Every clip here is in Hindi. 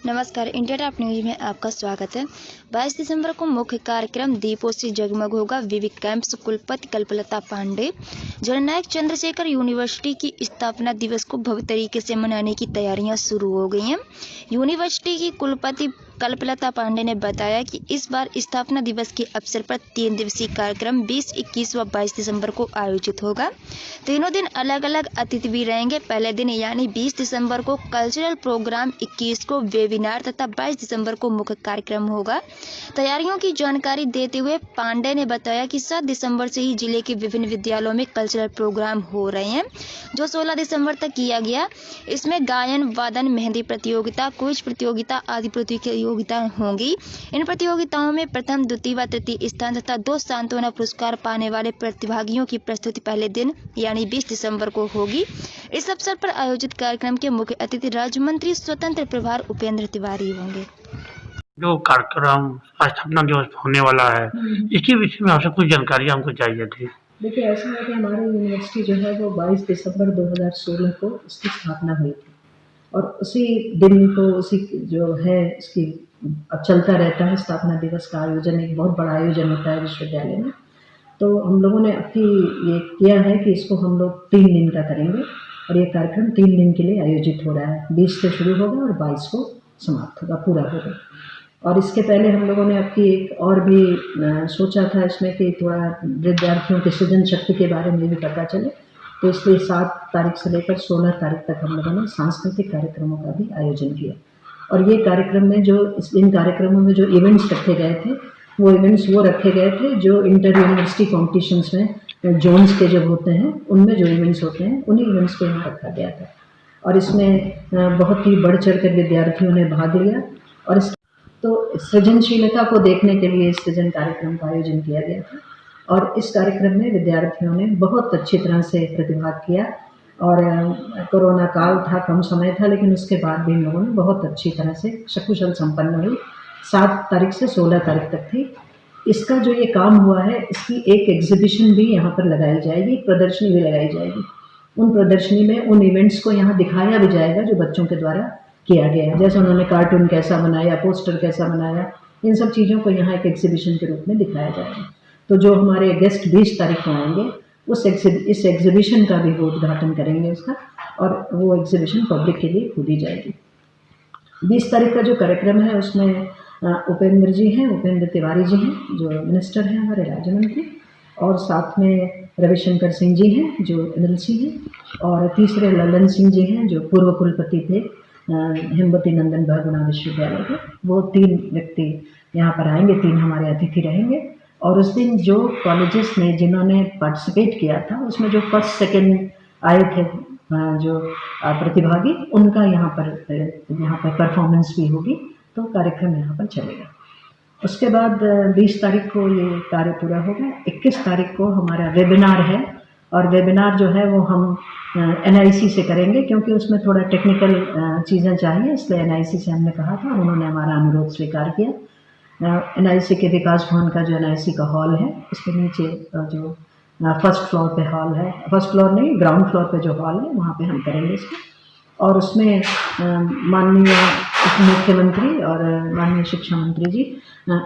नमस्कार, इंडिया टॉप न्यूज में आपका स्वागत है। 22 दिसंबर को मुख्य कार्यक्रम दीपों से जगमग होगा। विवेक कैंपस कुलपति कल्पलता पांडे। जननायक चंद्रशेखर यूनिवर्सिटी की स्थापना दिवस को भव्य तरीके से मनाने की तैयारियां शुरू हो गई हैं। यूनिवर्सिटी की कुलपति कल्पलता पांडे ने बताया कि इस बार स्थापना दिवस के अवसर पर 3 दिवसीय कार्यक्रम 20, 21 व 22 दिसंबर को आयोजित होगा। तीनों दिन अलग अलग अतिथि भी रहेंगे। पहले दिन यानी 20 दिसंबर को कल्चरल प्रोग्राम, 21 को वेबिनार तथा 22 दिसंबर को मुख्य कार्यक्रम होगा। तैयारियों की जानकारी देते हुए पांडे ने बताया कि 7 दिसंबर से ही जिले के विभिन्न विद्यालयों में कल्चरल प्रोग्राम हो रहे हैं, जो 16 दिसंबर तक किया गया। इसमें गायन, वादन, मेहंदी प्रतियोगिता, क्विज प्रतियोगिता आदि प्रतियोगिताएं होंगी। इन प्रतियोगिताओं में प्रथम, द्वितीय व तृतीय स्थान तथा 2 सांत्वना पुरस्कार पाने वाले प्रतिभागियों की प्रस्तुति पहले दिन यानी 20 दिसंबर को होगी। इस अवसर पर आयोजित कार्यक्रम के मुख्य अतिथि राज्य मंत्री स्वतंत्र प्रभार उपेंद्र तिवारी होंगे। जो कार्यक्रम स्थापना दिवस होने वाला है, इसके विषय में आपसे कुछ जानकारी हमको चाहिए थी। देखिए, ऐसा है कि हमारी यूनिवर्सिटी जो है वो 22 दिसंबर 2016 को इसकी स्थापना हुई थी और उसी दिन को उसी जो है इसकी अब चलता रहता है। स्थापना दिवस का आयोजन एक बहुत बड़ा आयोजन होता है विश्वविद्यालय में। तो हम लोगों ने अभी ये किया है कि इसको हम लोग 3 दिन का करेंगे और ये कार्यक्रम 3 दिन के लिए आयोजित हो रहा है। 20 से शुरू होगा और 22 को समाप्त होगा, पूरा होगा। और इसके पहले हम लोगों ने आपकी एक और भी सोचा था इसमें कि थोड़ा विद्यार्थियों की सृजन शक्ति के बारे में भी पता चले, तो इसलिए 7 तारीख से लेकर 16 तारीख तक हम लोगों ने सांस्कृतिक कार्यक्रमों का भी आयोजन किया। और ये कार्यक्रम में इन कार्यक्रमों में जो इवेंट्स रखे गए थे, वो इवेंट्स रखे गए थे जो इंटर यूनिवर्सिटी कॉम्पिटिशन्स में जोन्स के जब होते हैं उनमें जो इवेंट्स होते हैं, उन्हीं इवेंट्स को यहाँ रखा गया था। और इसमें बहुत ही बढ़ चढ़ कर विद्यार्थियों ने भाग लिया और तो सृजनशीलता को देखने के लिए इस सृजन कार्यक्रम का आयोजन किया गया था। और इस कार्यक्रम में विद्यार्थियों ने बहुत अच्छी तरह से प्रतिभाग किया और कोरोना काल था, कम समय था, लेकिन उसके बाद भी इन लोगों ने बहुत अच्छी तरह से सकुशल संपन्न हुई। 7 तारीख से 16 तारीख तक थी। इसका जो ये काम हुआ है, इसकी एक एग्जीबिशन भी यहाँ पर लगाई जाएगी, प्रदर्शनी भी लगाई जाएगी। उन प्रदर्शनी में उन इवेंट्स को यहाँ दिखाया भी जाएगा जो बच्चों के द्वारा किया गया है, जैसे उन्होंने कार्टून कैसा बनाया, पोस्टर कैसा बनाया, इन सब चीज़ों को यहाँ एक एग्जीबिशन के रूप में दिखाया जाएगा। तो जो हमारे गेस्ट 20 तारीख को आएंगे इस एग्जीबिशन का भी वो उद्घाटन करेंगे उसका, और वो एग्जीबिशन पब्लिक के लिए खुली जाएगी। 20 तारीख का जो कार्यक्रम है उसमें उपेंद्र जी हैं, उपेंद्र तिवारी जी हैं जो मिनिस्टर हैं हमारे राज्य मंत्री, और साथ में रविशंकर सिंह जी हैं जो एमएलसी हैं, और तीसरे ललन सिंह जी हैं जो पूर्व कुलपति थे हेमवती नंदन बहुगुणा विश्वविद्यालय के। वो 3 व्यक्ति यहाँ पर आएंगे, 3 हमारे अतिथि रहेंगे। और उस दिन जो कॉलेजेस ने जिन्होंने पार्टिसिपेट किया था उसमें जो 1st, 2nd आए थे जो प्रतिभागी, उनका यहाँ पर परफॉर्मेंस भी होगी। तो कार्यक्रम यहाँ पर चलेगा। उसके बाद 20 तारीख को ये कार्य पूरा होगा। 21 तारीख को हमारा वेबिनार है और वेबिनार जो है वो हम NIC से करेंगे, क्योंकि उसमें थोड़ा टेक्निकल चीज़ें चाहिए, इसलिए NIC से हमने कहा था और उन्होंने हमारा अनुरोध स्वीकार किया। NIC के विकास भवन का जो NIC का हॉल है, उसके नीचे जो 1st फ्लोर पे हॉल है, 1st फ्लोर नहीं, ग्राउंड फ्लोर पे जो हॉल है वहाँ पे हम करेंगे इसको। और उसमें माननीय मुख्यमंत्री और माननीय शिक्षा मंत्री जी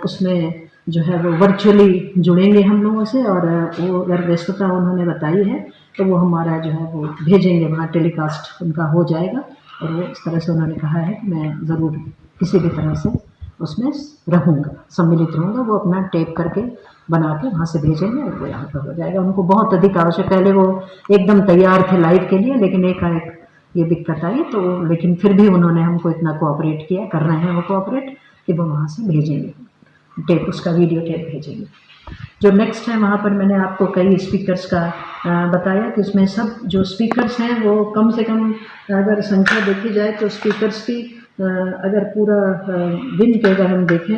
उसमें जो है वो वर्चुअली जुड़ेंगे हम लोगों से, और वो अगर व्यस्तता उन्होंने बताई है तो वो हमारा जो है वो भेजेंगे, वहाँ टेलीकास्ट उनका हो जाएगा। और वो इस तरह से उन्होंने कहा है कि मैं ज़रूर किसी भी तरह से उसमें रहूँगा, सम्मिलित रहूँगा। वो अपना टेप करके बना के वहाँ से भेजेंगे और वो यहाँ पर हो जाएगा। उनको बहुत अधिक आवश्यक, पहले वो एकदम तैयार थे लाइव के लिए, लेकिन एकाएक ये दिक्कत आई, तो लेकिन फिर भी उन्होंने हमको इतना कोऑपरेट किया, कर रहे हैं वो कोऑपरेट, कि वो वहाँ से भेजेंगे टेप, उसका वीडियो टेप भेजेंगे। जो नेक्स्ट है वहाँ पर मैंने आपको कई स्पीकर्स का बताया कि उसमें सब जो स्पीकर्स हैं वो कम से कम अगर संख्या देखी जाए तो स्पीकर्स की अगर पूरा दिन के अगर हम देखें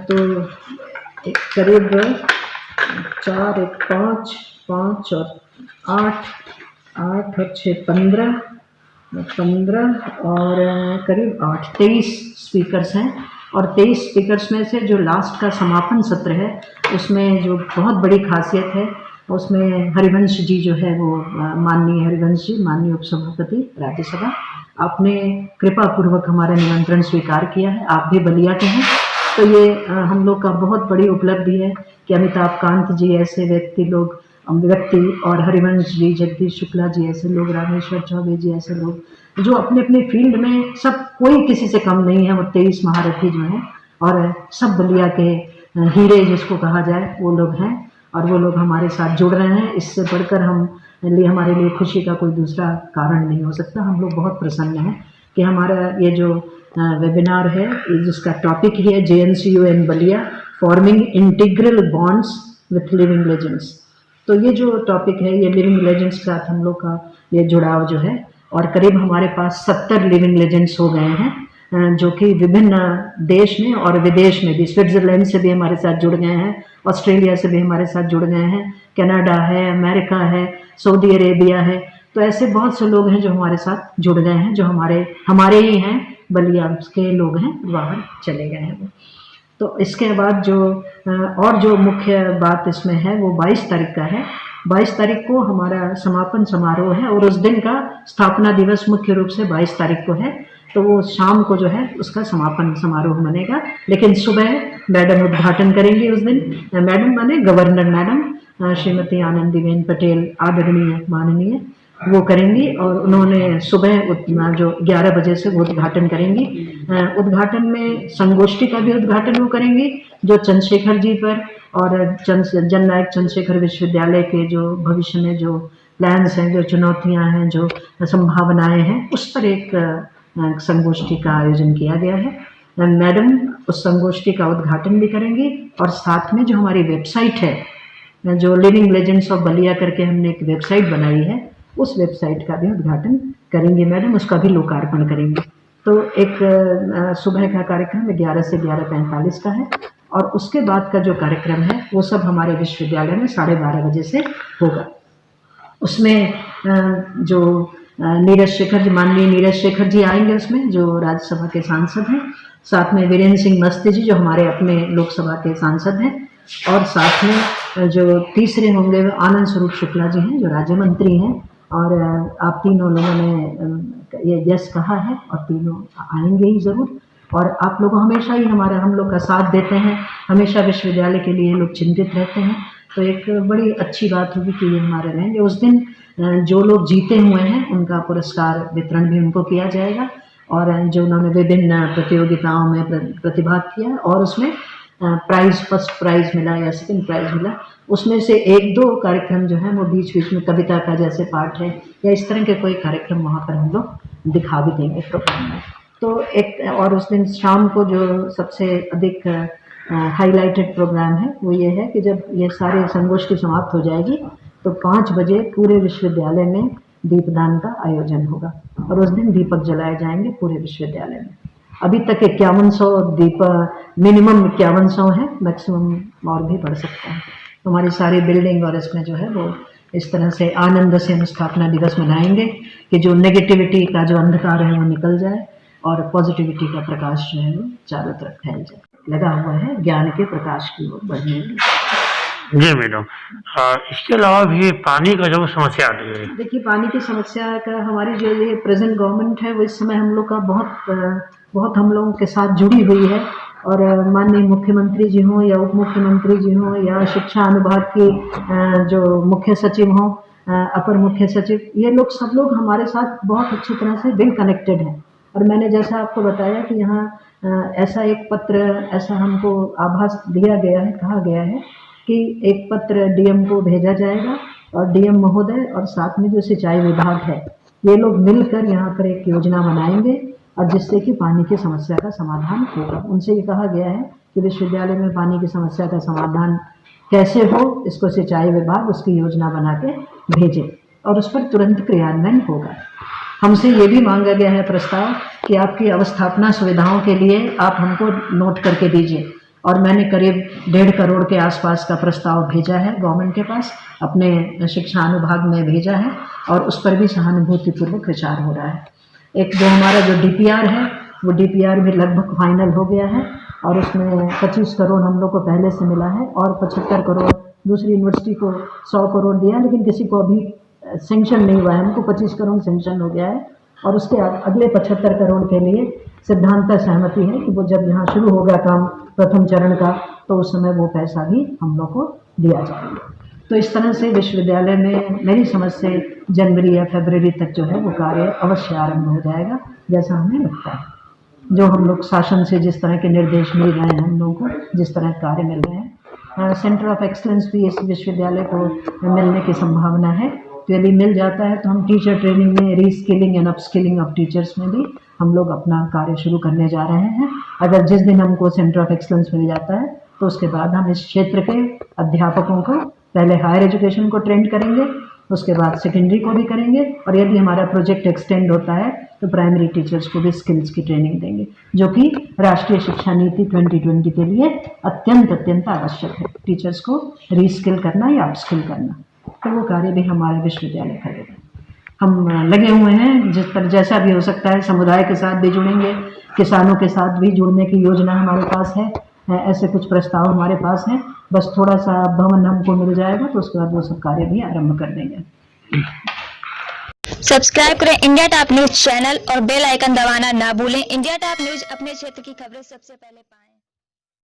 तो करीब 4, 1, 5, 5 और 8 और 6, 15 और करीब 8, 23 स्पीकर्स हैं। और 23 स्पीकर्स में से जो लास्ट का समापन सत्र है उसमें जो बहुत बड़ी खासियत है, उसमें हरिवंश जी जो है वो माननीय हरिवंश जी, माननीय उपसभापति राज्यसभा, आपने कृपा पूर्वक हमारा निमंत्रण स्वीकार किया है। आप भी बलिया के हैं, तो ये हम लोग का बहुत बड़ी उपलब्धि है कि अमिताभ कांत जी ऐसे व्यक्ति और हरिवंश जी, जगदीश शुक्ला जी ऐसे लोग, रामेश्वर चौबे जी ऐसे लोग जो अपने अपने फील्ड में सब कोई किसी से कम नहीं है, वो 23 महारथी जो हैं और सब बलिया के हीरे जिसको कहा जाए वो लोग हैं और वो लोग हमारे साथ जुड़ रहे हैं। इससे बढ़कर हमारे लिए खुशी का कोई दूसरा कारण नहीं हो सकता। हम लोग बहुत प्रसन्न हैं कि हमारा ये जो वेबिनार है जिसका टॉपिक ही है JNCU and Ballia forming integral bonds with living legends. तो ये जो टॉपिक है ये लिविंग लेजेंड्स के साथ हम लोग का ये जुड़ाव जो है, और करीब हमारे पास 70 लिविंग लेजेंड्स हो गए हैं जो कि विभिन्न देश में और विदेश में भी, स्विट्ज़रलैंड से भी हमारे साथ जुड़ गए हैं, ऑस्ट्रेलिया से भी हमारे साथ जुड़ गए हैं, कनाडा है, अमेरिका है, सऊदी अरेबिया है। तो ऐसे बहुत से लोग हैं जो हमारे साथ जुड़ गए हैं, जो हमारे ही हैं, बलिया के लोग हैं, बाहर चले गए हैं वो। तो इसके बाद जो मुख्य बात इसमें है वो 22 तारीख का है। 22 तारीख को हमारा समापन समारोह है और उस दिन का स्थापना दिवस मुख्य रूप से 22 तारीख को है। तो वो शाम को जो है उसका समापन समारोह बनेगा, लेकिन सुबह मैडम उद्घाटन करेंगी उस दिन। मैडम माने गवर्नर मैडम श्रीमती आनंदीबेन पटेल आदरणीय माननीय वो करेंगी और उन्होंने सुबह जो 11 बजे से वो उद्घाटन करेंगी। उद्घाटन में संगोष्ठी का भी उद्घाटन वो करेंगी जो चंद्रशेखर जी पर और जननायक चंद्रशेखर विश्वविद्यालय के जो भविष्य में जो प्लान्स हैं, जो चुनौतियां हैं, जो संभावनाएं हैं, उस पर एक संगोष्ठी का आयोजन किया गया है। मैडम उस संगोष्ठी का उद्घाटन भी करेंगी और साथ में जो हमारी वेबसाइट है जो लिविंग लेजेंड्स ऑफ बलिया करके हमने एक वेबसाइट बनाई है, उस वेबसाइट का भी उद्घाटन करेंगी मैडम, उसका भी लोकार्पण करेंगे। तो एक सुबह का कार्यक्रम 11 से 11:45 का है और उसके बाद का जो कार्यक्रम है वो सब हमारे विश्वविद्यालय में 12:30 बजे से होगा। उसमें जो माननीय नीरज शेखर जी आएंगे, उसमें जो राज्यसभा के सांसद हैं, साथ में वीरेंद्र सिंह मस्ती जी जो हमारे अपने लोकसभा के सांसद हैं, और साथ में जो तीसरे होंगे वो आनंद स्वरूप शुक्ला जी हैं जो राज्य मंत्री हैं। और आप तीनों लोगों ने ये यस कहा है और तीनों आएंगे ही ज़रूर। और आप लोग हमेशा ही हम लोग का साथ देते हैं, हमेशा विश्वविद्यालय के लिए लोग चिंतित रहते हैं। तो एक बड़ी अच्छी बात होगी कि ये हमारे रहेंगे। उस दिन जो लोग जीते हुए हैं उनका पुरस्कार वितरण भी उनको किया जाएगा और जो उन्होंने विभिन्न प्रतियोगिताओं में प्रतिभाग किया और उसमें फर्स्ट प्राइज़ मिला या सेकंड प्राइज़ मिला, उसमें से 1-2 कार्यक्रम जो है वो बीच बीच में कविता का जैसे पाठ है या इस तरह के कोई कार्यक्रम वहाँ पर हम लोग दिखा भी देंगे प्रोग्राम में। तो एक और उस दिन शाम को जो सबसे अधिक हाईलाइटेड प्रोग्राम है वो ये है कि जब ये सारे संगोष्ठी समाप्त हो जाएगी तो 5 बजे पूरे विश्वविद्यालय में दीपदान का आयोजन होगा और उस दिन दीपक जलाए जाएंगे पूरे विश्वविद्यालय में। अभी तक 5100 दीप, मिनिमम 5100 है, मैक्सिमम और भी बढ़ सकता है। तो हमारी सारी बिल्डिंग और इसमें जो है वो इस तरह से आनंद से हम स्थापना दिवस मनाएंगे कि जो नेगेटिविटी का जो अंधकार है वो निकल जाए और पॉजिटिविटी का प्रकाश जो है वो चारों तरफ फैल जाए। लगा हुआ है ज्ञान के प्रकाश की ओर बढ़ने की। जी मैडम, इसके अलावा भी पानी का जो समस्या आती है, देखिए पानी की समस्या का हमारी जो ये प्रेजेंट गवर्नमेंट है वो इस समय हम लोग का बहुत हम लोगों के साथ जुड़ी हुई है। और माननीय मुख्यमंत्री जी हों या उप मुख्यमंत्री जी हों या शिक्षा अनुभाग की जो मुख्य सचिव हों, अपर मुख्य सचिव, ये लोग सब लोग हमारे साथ बहुत अच्छी तरह से वेल कनेक्टेड हैं। और मैंने जैसा आपको बताया कि यहाँ ऐसा एक पत्र, ऐसा हमको आभास दिया गया है, कहा गया है कि एक पत्र डीएम को भेजा जाएगा और डीएम महोदय और साथ में जो सिंचाई विभाग है ये लोग मिलकर यहाँ पर एक योजना बनाएंगे और जिससे कि पानी की समस्या का समाधान होगा। उनसे ये कहा गया है कि विश्वविद्यालय में पानी की समस्या का समाधान कैसे हो, इसको सिंचाई विभाग उसकी योजना बना के भेजे और उस पर तुरंत क्रियान्वयन होगा। हमसे ये भी मांगा गया है प्रस्ताव कि आपकी अवस्थापना सुविधाओं के लिए आप हमको नोट करके दीजिए और मैंने करीब 1.5 करोड़ के आसपास का प्रस्ताव भेजा है गवर्नमेंट के पास, अपने शिक्षा अनुभाग में भेजा है और उस पर भी सहानुभूतिपूर्वक विचार हो रहा है। एक जो हमारा जो डीपीआर है वो डीपीआर भी लगभग फाइनल हो गया है और उसमें 25 करोड़ हम लोग को पहले से मिला है और 75 करोड़ दूसरी यूनिवर्सिटी को 100 करोड़ दिया, लेकिन किसी को अभी सेंक्शन नहीं हुआ है। हमको 25 करोड़ सेंक्शन हो गया है और उसके अगले 75 करोड़ के लिए सिद्धांत सहमति है कि वो जब यहाँ शुरू होगा काम प्रथम चरण का, तो उस समय वो पैसा भी हम लोग को दिया जाएगा। तो इस तरह से विश्वविद्यालय में मेरी समझ से जनवरी या फरवरी तक जो है वो कार्य अवश्य आरंभ हो जाएगा, जैसा हमें लगता है। जो हम लोग शासन से जिस तरह के निर्देश मिल रहे हैं, हम लोगों को जिस तरह कार्य मिल रहे हैं, सेंटर ऑफ एक्सलेंस भी इस विश्वविद्यालय को मिलने की संभावना है। तो यदि मिल जाता है तो हम टीचर ट्रेनिंग में reskilling and upskilling of teachers में भी हम लोग अपना कार्य शुरू करने जा रहे हैं। अगर जिस दिन हमको सेंटर ऑफ एक्सलेंस मिल जाता है तो उसके बाद हम इस क्षेत्र के अध्यापकों को पहले हायर एजुकेशन को ट्रेंड करेंगे, उसके बाद सेकेंडरी को भी करेंगे, और यदि हमारा प्रोजेक्ट एक्सटेंड होता है तो प्राइमरी टीचर्स को भी स्किल्स की ट्रेनिंग देंगे, जो कि राष्ट्रीय शिक्षा नीति 2020 के लिए अत्यंत आवश्यक है, टीचर्स को रीस्किल करना या अपस्किल करना। तो वो कार्य भी हमारे विश्वविद्यालय करेगा। हम लगे हुए हैं, जिस पर जैसा भी हो सकता है समुदाय के साथ भी जुड़ेंगे, किसानों के साथ भी जुड़ने की योजना हमारे पास है, ऐसे कुछ प्रस्ताव हमारे पास हैं। बस थोड़ा सा भवन हमको मिल जाएगा तो उसके बाद वो सब कार्य भी आरंभ कर देंगे। सब्सक्राइब करें इंडिया टॉप न्यूज चैनल और बेल आइकन दबाना ना भूलें। इंडिया टॉप न्यूज अपने क्षेत्र की खबरें सबसे पहले पाएं।